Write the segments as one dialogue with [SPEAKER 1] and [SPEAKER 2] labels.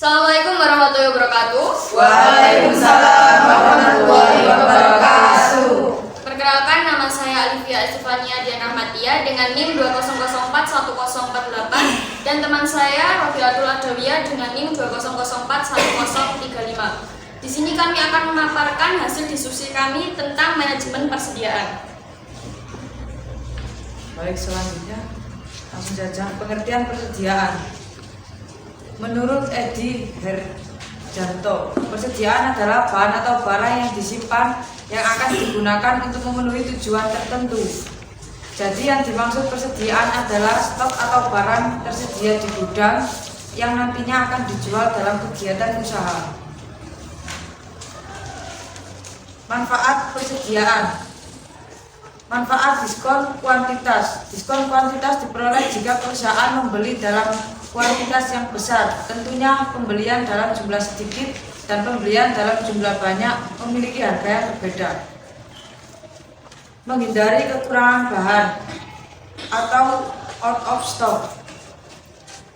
[SPEAKER 1] Assalamualaikum warahmatullahi wabarakatuh.
[SPEAKER 2] Waalaikumsalam warahmatullahi wabarakatuh.
[SPEAKER 1] Perkenalkan, nama saya Alifia Estefania Dian Rahmatia dengan NIM 20041048 dan teman saya Rofiatul Adawiyah dengan NIM 20041035. Di sini kami akan memaparkan hasil diskusi kami tentang manajemen persediaan.
[SPEAKER 2] Baik, selanjutnya langsung saja pengertian persediaan. Menurut Edi Herjanto, persediaan adalah bahan atau barang yang disimpan yang akan digunakan untuk memenuhi tujuan tertentu. Jadi yang dimaksud persediaan adalah stok atau barang tersedia di gudang yang nantinya akan dijual dalam kegiatan usaha. Manfaat persediaan. Manfaat diskon kuantitas. Diskon kuantitas diperoleh jika perusahaan membeli dalam kuantitas yang besar. Tentunya pembelian dalam jumlah sedikit dan pembelian dalam jumlah banyak memiliki harga yang berbeda. Menghindari kekurangan bahan atau out of stock.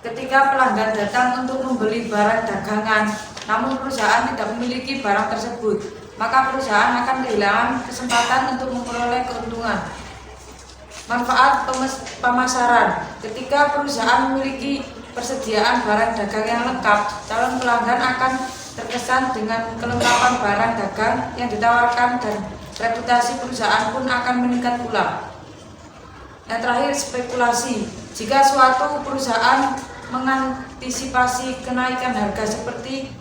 [SPEAKER 2] Ketika pelanggan datang untuk membeli barang dagangan, namun perusahaan tidak memiliki barang tersebut, maka perusahaan akan kehilangan kesempatan untuk memperoleh keuntungan. Manfaat pemasaran. Ketika perusahaan memiliki persediaan barang dagang yang lengkap, calon pelanggan akan terkesan dengan kelengkapan barang dagang yang ditawarkan dan reputasi perusahaan pun akan meningkat pula. Yang terakhir, spekulasi. Jika suatu perusahaan mengantisipasi kenaikan harga seperti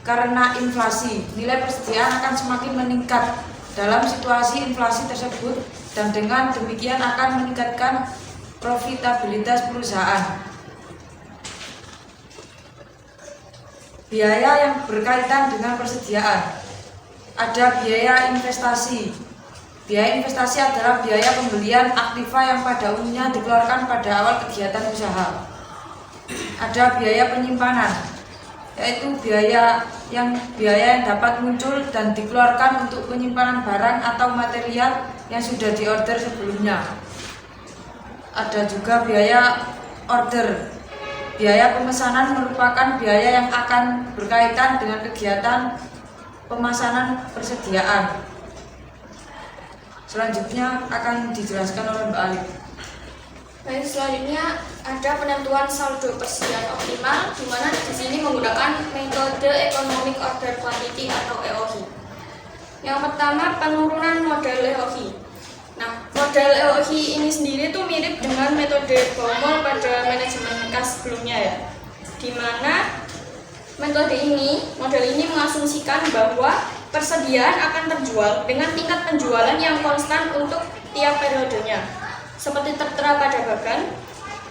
[SPEAKER 2] karena inflasi, nilai persediaan akan semakin meningkat dalam situasi inflasi tersebut dan dengan demikian akan meningkatkan profitabilitas perusahaan. Biaya yang berkaitan dengan persediaan. Ada biaya investasi. Biaya investasi adalah biaya pembelian aktiva yang pada umumnya dikeluarkan pada awal kegiatan usaha. Ada biaya penyimpanan, yaitu biaya yang dapat muncul dan dikeluarkan untuk penyimpanan barang atau material yang sudah diorder sebelumnya. Ada juga biaya order. Biaya pemesanan merupakan biaya yang akan berkaitan dengan kegiatan pemesanan persediaan. Selanjutnya akan dijelaskan oleh Mbak Alif.
[SPEAKER 1] Baik, selanjutnya ada penentuan saldo persediaan optimal, di mana di sini menggunakan metode Economic Order Quantity atau EOQ. Yang pertama, penurunan modal EOQ. Nah, modal EOQ ini sendiri tuh mirip dengan metode Baumol pada manajemen kas sebelumnya ya, di mana model ini mengasumsikan bahwa persediaan akan terjual dengan tingkat penjualan yang konstan untuk tiap periodenya. Seperti tertera pada bagan,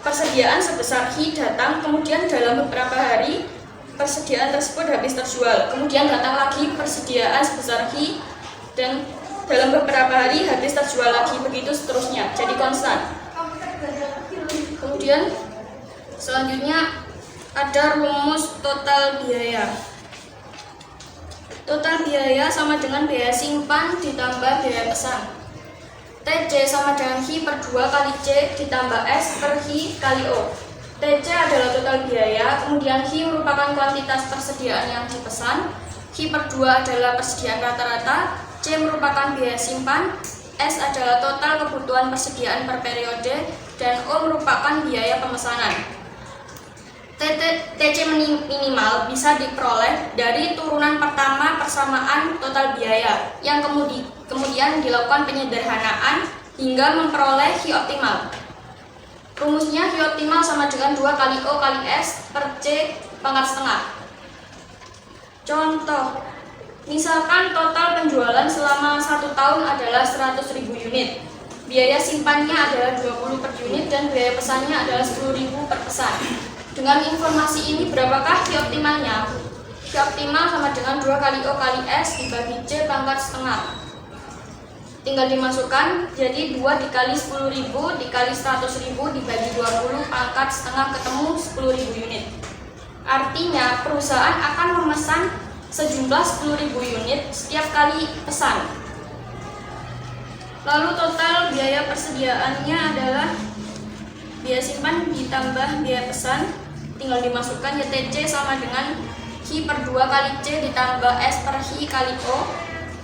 [SPEAKER 1] persediaan sebesar Hi datang, kemudian dalam beberapa hari persediaan tersebut habis terjual. Kemudian datang lagi persediaan sebesar Hi dan dalam beberapa hari habis terjual lagi, begitu seterusnya, jadi konstan. Kemudian selanjutnya ada rumus total biaya. Total biaya sama dengan biaya simpan ditambah biaya pesan. TC sama dengan Hi per 2 kali C ditambah S per Hi kali O. TC adalah total biaya, kemudian Hi merupakan kuantitas persediaan yang dipesan, Hi per 2 adalah persediaan rata-rata, C merupakan biaya simpan, S adalah total kebutuhan persediaan per periode, dan O merupakan biaya pemesanan. TC minimal bisa diperoleh dari turunan pertama persamaan total biaya yang kemudian dilakukan penyederhanaan hingga memperoleh Hi optimal. Rumusnya Hi optimal sama dengan 2 kali O kali S per C pangkat setengah. Contoh, misalkan total penjualan selama 1 tahun adalah 100.000 unit. Biaya simpannya adalah 20 per unit dan biaya pesannya adalah 10.000 per pesan. Dengan informasi ini, berapakah Hi optimalnya? Hi optimal sama dengan 2 kali O kali S dibagi C pangkat setengah. Tinggal dimasukkan, jadi 2 dikali 10.000 dikali 100.000 dibagi 20 pangkat setengah, ketemu 10.000 unit. Artinya, perusahaan akan memesan sejumlah 10.000 unit setiap kali pesan. Lalu total biaya persediaannya adalah biaya simpan ditambah biaya pesan tinggal dimasukkan YTC sama dengan Hi per 2 kali C ditambah S per Hi kali O,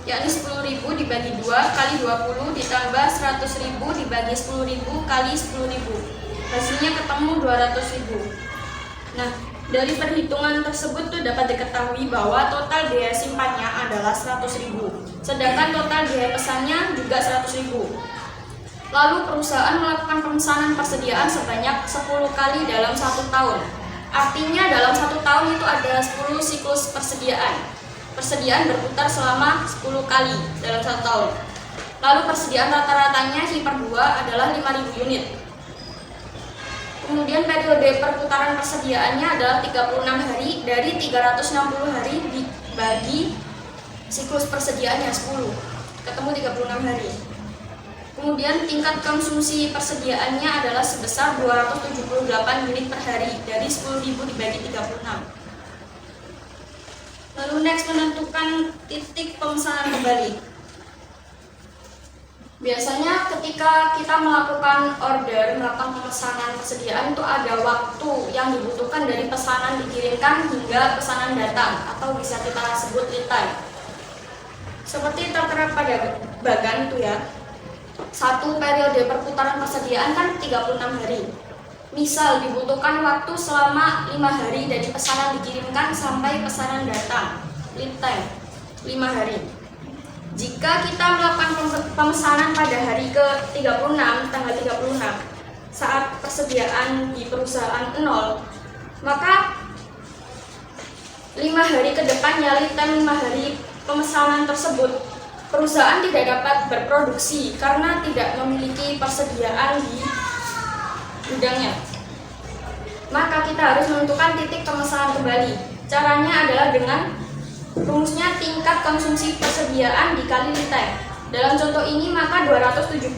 [SPEAKER 1] yakni 10.000 dibagi 2 kali 20 ditambah 100.000 dibagi 10.000 kali 10.000. Hasilnya ketemu 200.000. Nah, dari perhitungan tersebut tuh dapat diketahui bahwa total biaya simpannya adalah 100.000, sedangkan total biaya pesannya juga 100.000. Lalu perusahaan melakukan pemesanan persediaan sebanyak 10 kali dalam 1 tahun. Artinya dalam 1 tahun itu ada 10 siklus persediaan. Persediaan berputar selama 10 kali dalam 1 tahun. Lalu persediaan rata-ratanya Hi per 2 adalah 5.000 unit. Kemudian periode perputaran persediaannya adalah 36 hari dari 360 hari dibagi siklus persediaannya 10. Ketemu 36 hari. Kemudian tingkat konsumsi persediaannya adalah sebesar 278 unit per hari dari 10.000 dibagi 36. Lalu next, menentukan titik pemesanan kembali. Biasanya ketika kita melakukan pemesanan persediaan itu ada waktu yang dibutuhkan dari pesanan dikirimkan hingga pesanan datang, atau bisa kita sebut lead time. Seperti tertera pada bagan itu ya. Satu periode perputaran persediaan kan 36 hari. Misal dibutuhkan waktu selama 5 hari dari pesanan dikirimkan sampai pesanan datang, lead time 5 hari. Jika kita melakukan pemesanan pada hari ke-36, tanggal 36, saat persediaan di perusahaan 0, maka 5 hari ke depannya, lead time 5 hari pemesanan tersebut, perusahaan tidak dapat berproduksi karena tidak memiliki persediaan di gudangnya. Maka kita harus menentukan titik pemesanan kembali. Caranya adalah dengan rumusnya tingkat konsumsi persediaan dikali lead time. Dalam contoh ini maka 278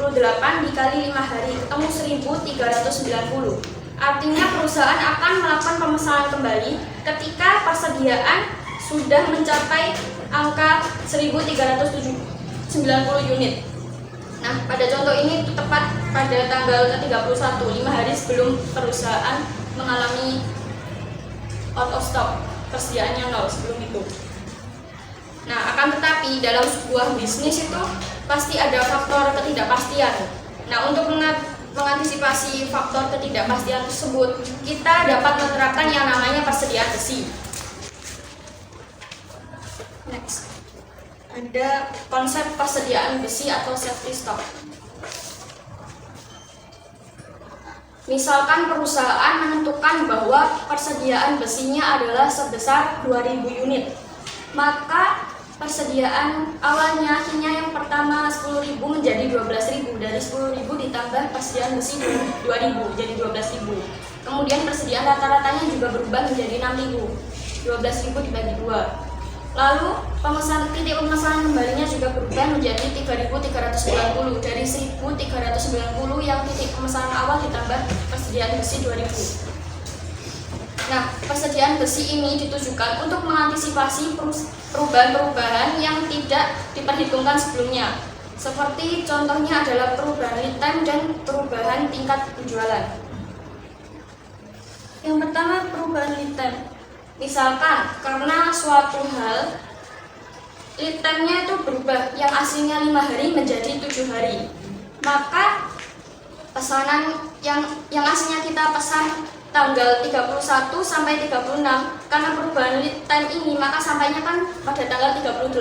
[SPEAKER 1] dikali 5 hari ketemu 1.390. Artinya perusahaan akan melakukan pemesanan kembali ketika persediaan sudah mencapai angka 1.390 unit. Nah, pada contoh ini tepat pada tanggal ke-31, 5 hari sebelum perusahaan mengalami out of stock, persediaannya 0 sebelum itu. Nah, akan tetapi dalam sebuah bisnis itu pasti ada faktor ketidakpastian. Nah, untuk mengantisipasi faktor ketidakpastian tersebut, kita dapat menerapkan yang namanya persediaan besi. Next, ada konsep persediaan besi atau safety stock. Misalkan perusahaan menentukan bahwa persediaan besinya adalah sebesar 2.000 unit, maka persediaan awalnya hanya yang pertama 10.000 menjadi 12.000, dari 10.000 ditambah persediaan besi 2.000 jadi 12.000. Kemudian persediaan rata-ratanya juga berubah menjadi 6.000, 12.000 dibagi 2. Lalu titik pemesanan kembalinya juga berubah menjadi 3.390, dari 1.390 yang titik pemesanan awal ditambah persediaan besi 2.000. Nah, persediaan besi ini ditujukan untuk mengantisipasi perubahan-perubahan yang tidak diperhitungkan sebelumnya. Seperti contohnya adalah perubahan lead time dan perubahan tingkat penjualan. Yang pertama, perubahan lead time. Misalkan karena suatu hal lead time-nya itu berubah, yang aslinya 5 hari menjadi 7 hari. Maka pesanan yang aslinya kita pesan tanggal 31 sampai 36, karena perubahan lead time ini maka sampainya kan pada tanggal 38.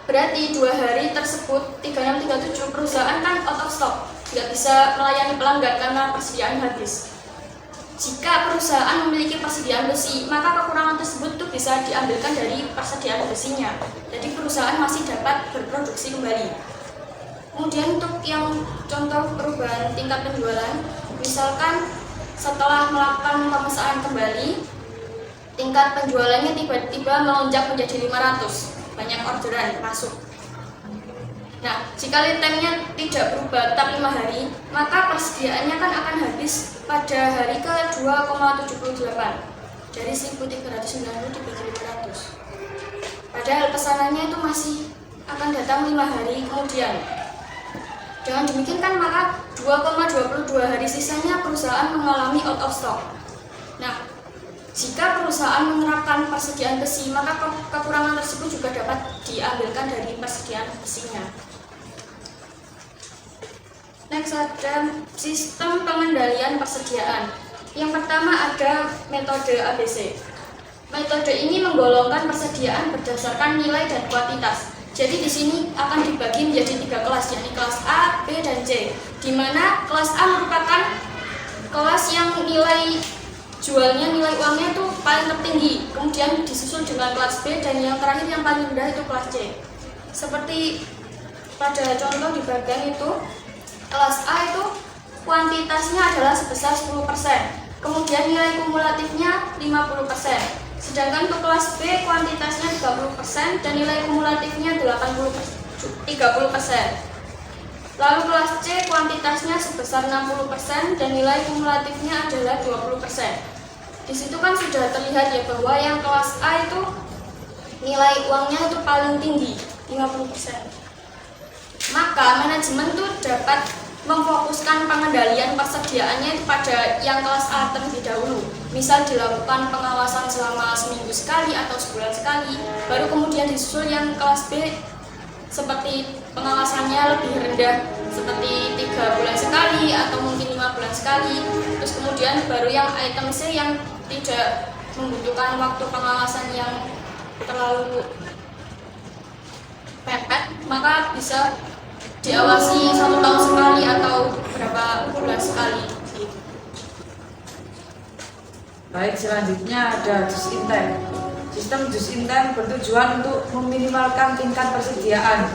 [SPEAKER 1] Berarti 2 hari tersebut 3637 perusahaan kan out of stock, nggak bisa melayani pelanggan karena persediaan habis. Jika perusahaan memiliki persediaan besi, maka kekurangan tersebut tuh bisa diambilkan dari persediaan besinya. Jadi perusahaan masih dapat berproduksi kembali. Kemudian untuk yang contoh perubahan tingkat penjualan, misalkan setelah melakukan pemesanan kembali, tingkat penjualannya tiba-tiba melonjak menjadi 500, banyak orderan masuk. Nah, jika lead time-nya tidak berubah tetap 5 hari, maka persediaannya kan akan habis pada hari ke-2,78 dari 1.390 dibagi 500. Padahal pesanannya itu masih akan datang 5 hari kemudian. Dengan demikian kan maka 2,22 hari sisanya perusahaan mengalami out of stock. Jika perusahaan menerapkan persediaan besi, maka kekurangan tersebut juga dapat diambilkan dari persediaan besinya. Next ada sistem pengendalian persediaan. Yang pertama ada metode ABC. Metode ini menggolongkan persediaan berdasarkan nilai dan kuantitas. Jadi di sini akan dibagi menjadi 3 kelas, yakni kelas A, B, dan C. Di mana kelas A merupakan kelas yang nilai jualnya, nilai uangnya itu paling tertinggi, kemudian disusul dengan kelas B, dan yang terakhir yang paling rendah itu kelas C. Seperti pada contoh di bagian itu, kelas A itu kuantitasnya adalah sebesar 10%, kemudian nilai kumulatifnya 50%. Sedangkan untuk kelas B kuantitasnya 30% dan nilai kumulatifnya 30%. Lalu kelas C kuantitasnya sebesar 60% dan nilai kumulatifnya adalah 20%. Di situ kan sudah terlihat ya bahwa yang kelas A itu nilai uangnya itu paling tinggi, 50%. Maka manajemen itu dapat memfokuskan pengendalian persediaannya itu pada yang kelas A terlebih dahulu. Misal dilakukan pengawasan selama seminggu sekali atau sebulan sekali, baru kemudian disusul yang kelas B seperti pengawasannya lebih rendah, seperti 3 bulan sekali atau mungkin 5 bulan sekali. Terus kemudian baru yang item C yang tidak membutuhkan waktu pengawasan yang terlalu mepet, maka bisa diawasi 1 tahun sekali atau berapa bulan sekali.
[SPEAKER 2] Baik, selanjutnya ada just in time. Sistem just in time bertujuan untuk meminimalkan tingkat persediaan.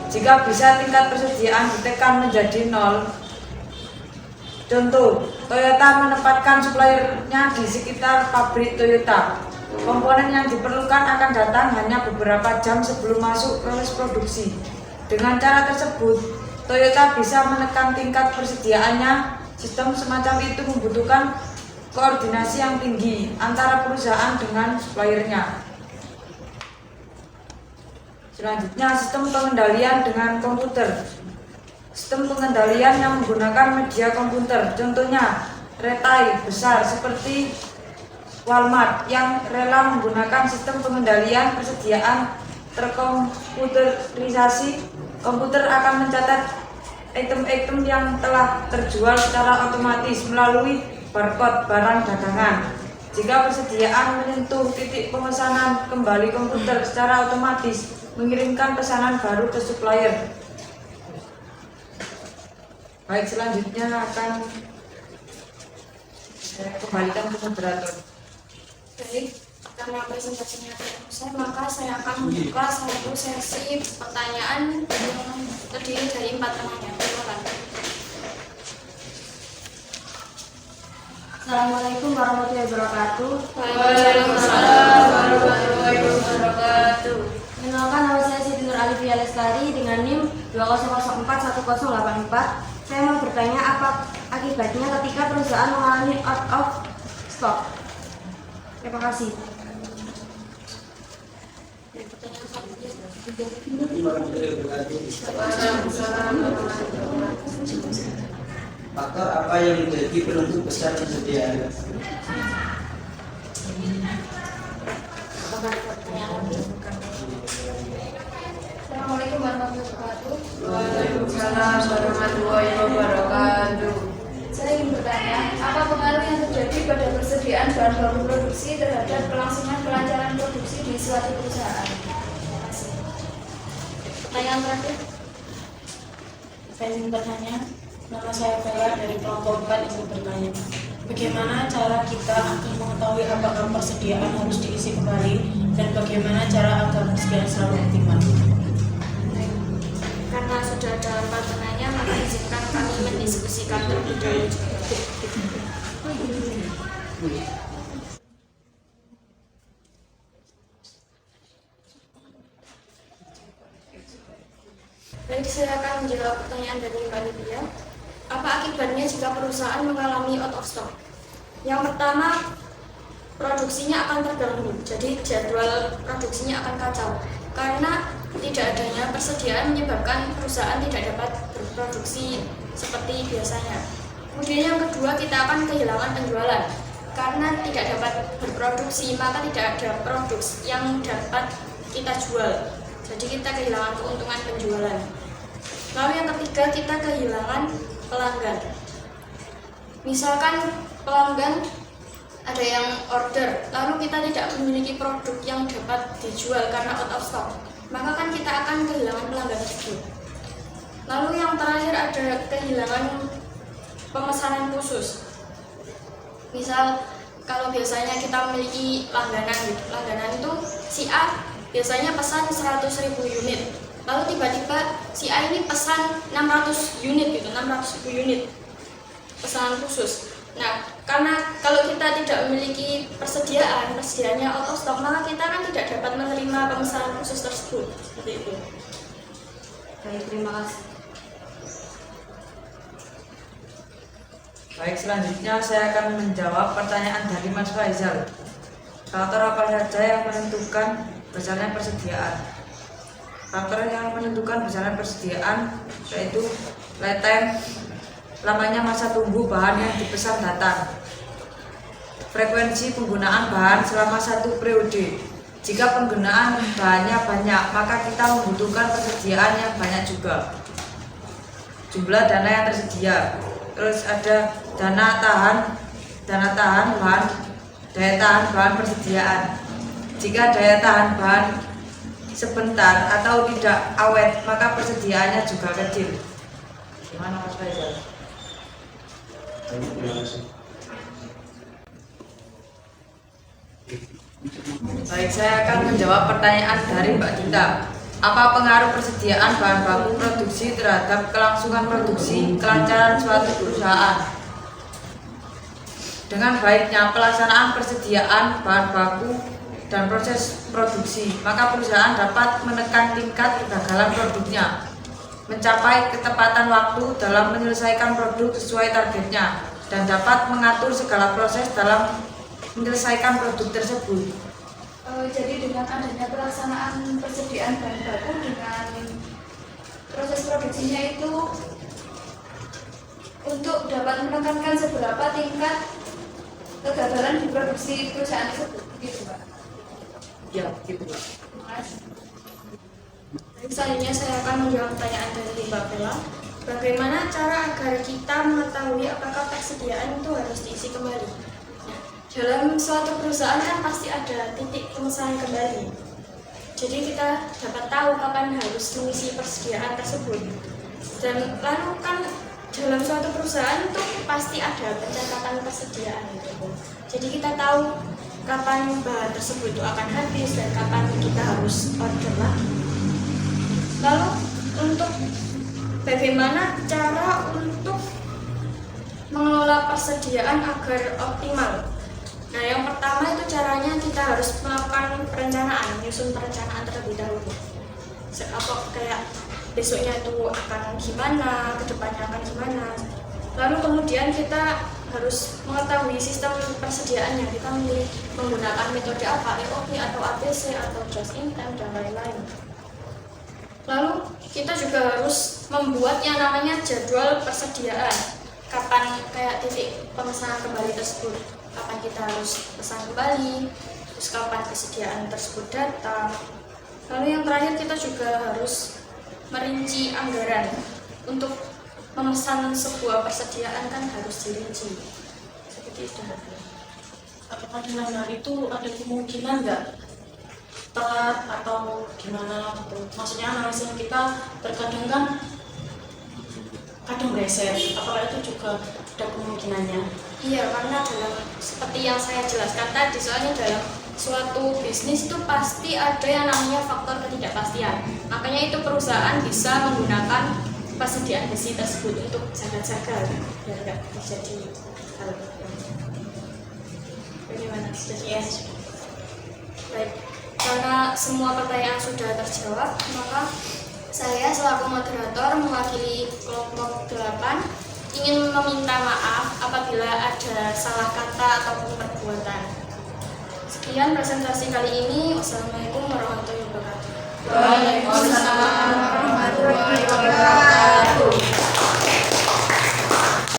[SPEAKER 2] Jika bisa tingkat persediaan ditekan menjadi 0. Contoh, Toyota menempatkan suppliernya di sekitar pabrik Toyota. Komponen yang diperlukan akan datang hanya beberapa jam sebelum masuk proses produksi. Dengan cara tersebut, Toyota bisa menekan tingkat persediaannya. Sistem semacam itu membutuhkan koordinasi yang tinggi antara perusahaan dengan suppliernya. Selanjutnya, sistem pengendalian dengan komputer. Sistem pengendalian yang menggunakan media komputer, contohnya retail besar seperti Walmart yang rela menggunakan sistem pengendalian persediaan terkomputerisasi. Komputer akan mencatat item-item yang telah terjual secara otomatis melalui barcode barang dagangan. Jika persediaan menyentuh titik pemesanan, kembali komputer secara otomatis mengirimkan pesanan baru ke supplier. Baik, selanjutnya akan saya kembalikan ke moderator.
[SPEAKER 1] Baik, karena presentasinya selesai, maka saya akan membuka satu sesi pertanyaan yang terdiri dari 4 pertanyaan.
[SPEAKER 3] Assalamualaikum warahmatullahi wabarakatuh.
[SPEAKER 1] Waalaikumsalam warahmatullahi wabarakatuh.
[SPEAKER 3] Kenalkan, nama saya Siti Nur Alifia Lestari dengan NIM 200411084. Saya mau bertanya apa akibatnya ketika perusahaan mengalami out of stock. Terima kasih.
[SPEAKER 4] Faktor apa yang menjadi penentu besar persediaan?
[SPEAKER 1] Assalamualaikum warahmatullahi wabarakatuh.
[SPEAKER 5] Waalaikumsalam warahmatullahi wabarakatuh.
[SPEAKER 1] Saya ingin bertanya, apa pengaruh yang terjadi pada persediaan bahan baku produksi terhadap kelangsungan kelancaran produksi di suatu perusahaan? Terima kasih. Pertanyaan terakhir.
[SPEAKER 5] Saya ingin bertanya, nama saya Vera dari kelompok 4 ingin bertanya, bagaimana cara kita akan mengetahui apakah persediaan harus diisi kembali dan bagaimana cara agar persediaan selalu optimal?
[SPEAKER 1] Karena sudah ada 4 penanya, maka izinkan kami mendiskusikan terlebih dahulu. Baik, saya akan menjawab pertanyaan dari Mbak Lydia. Apa akibatnya jika perusahaan mengalami out of stock? Yang pertama, produksinya akan terganggu, jadi jadwal produksinya akan kacau. Karena tidak adanya persediaan menyebabkan perusahaan tidak dapat berproduksi seperti biasanya. Kemudian yang kedua, kita akan kehilangan penjualan. karena tidak dapat berproduksi, maka tidak ada produk yang dapat kita jual. Jadi kita kehilangan keuntungan penjualan. Lalu yang ketiga, kita kehilangan pelanggan. Misalkan pelanggan ada yang order, lalu kita tidak memiliki produk yang dapat dijual karena out of stock, maka kan kita akan kehilangan pelanggan tersebut. Lalu yang terakhir ada kehilangan pemesanan khusus. Misal kalau biasanya kita memiliki langganan gitu, langganan itu si A biasanya pesan 100.000 unit, lalu tiba-tiba si A ini pesan 600 unit gitu, 600.000 unit pesanan khusus. Nah, karena kalau kita tidak memiliki persediaannya out of stock, maka kita kan tidak dapat menerima pemesanan khusus tersebut. Seperti itu.
[SPEAKER 3] Baik, terima kasih.
[SPEAKER 2] Baik, selanjutnya saya akan menjawab pertanyaan dari Mas Faizal. Faktor apa saja yang menentukan besarnya persediaan? Faktor yang menentukan besarnya persediaan yaitu lead time, lamanya masa tunggu bahan yang dipesan datang, frekuensi penggunaan bahan selama satu periode. Jika penggunaan bahannya banyak, maka kita membutuhkan persediaan yang banyak juga. Jumlah dana yang tersedia. Terus ada daya tahan bahan persediaan. Jika daya tahan bahan sebentar atau tidak awet, maka persediaannya juga kecil. Gimana Mas Faizal?
[SPEAKER 4] Terima kasih.
[SPEAKER 2] Baik, saya akan menjawab pertanyaan dari Mbak Dita. Apa pengaruh persediaan bahan baku produksi terhadap kelangsungan produksi, kelancaran suatu perusahaan? Dengan baiknya pelaksanaan persediaan bahan baku dan proses produksi, maka perusahaan dapat menekan tingkat kegagalan produknya, mencapai ketepatan waktu dalam menyelesaikan produk sesuai targetnya, dan dapat mengatur segala proses dalam menyelesaikan produk tersebut.
[SPEAKER 1] Jadi dengan adanya pelaksanaan persediaan bahan baku dengan proses produksinya itu untuk dapat menekankan seberapa tingkat kegagalan di produksi perusahaan tersebut, gitu Pak.
[SPEAKER 2] Ya, gitu.
[SPEAKER 1] Selanjutnya saya akan menjawab pertanyaan dari Mbak Bella. Bagaimana cara agar kita mengetahui apakah persediaan itu harus diisi kembali? Nah, dalam suatu perusahaan kan pasti ada titik pemesanan kembali. Jadi kita dapat tahu kapan harus mengisi persediaan tersebut. Dan lalu kan dalam suatu perusahaan itu pasti ada pencatatan persediaan gitu. Jadi kita tahu kapan bahan tersebut itu akan habis dan kapan kita harus order lagi. Lalu untuk bagaimana cara untuk mengelola persediaan agar optimal? Nah, yang pertama itu caranya kita harus melakukan perencanaan, menyusun perencanaan terlebih dahulu. Apa kayak besoknya itu akan gimana, kedepannya akan gimana. Lalu kemudian kita harus mengetahui sistem persediaannya. Kita memilih menggunakan metode apa, EOP atau ABC atau just in time dan lain-lain. Lalu kita juga harus membuat yang namanya jadwal persediaan. Kapan kayak titik pemesanan kembali tersebut, kapan kita harus pesan kembali, terus kapan persediaan tersebut datang. Lalu yang terakhir kita juga harus merinci anggaran. Untuk memesan sebuah persediaan kan harus dirinci. Seperti itu.
[SPEAKER 5] Apakah dengan hal itu ada kemungkinan nggak telat atau gimana gitu? Maksudnya analisis kita terkadang kan kadang meleset. Apakah itu juga ada kemungkinannya?
[SPEAKER 1] Iya, karena dalam seperti yang saya jelaskan tadi, soalnya dalam suatu bisnis itu pasti ada yang namanya faktor ketidakpastian. Makanya itu perusahaan bisa menggunakan persediaan besi tersebut untuk jaga-jaga biar nggak terjadi hal yang bagaimana sudah baik. Karena semua pertanyaan sudah terjawab, maka saya selaku moderator mewakili kelompok 8 ingin meminta maaf apabila ada salah kata ataupun perbuatan. Sekian presentasi kali ini. Wassalamualaikum warahmatullahi wabarakatuh.
[SPEAKER 2] Waalaikumsalam warahmatullahi wabarakatuh.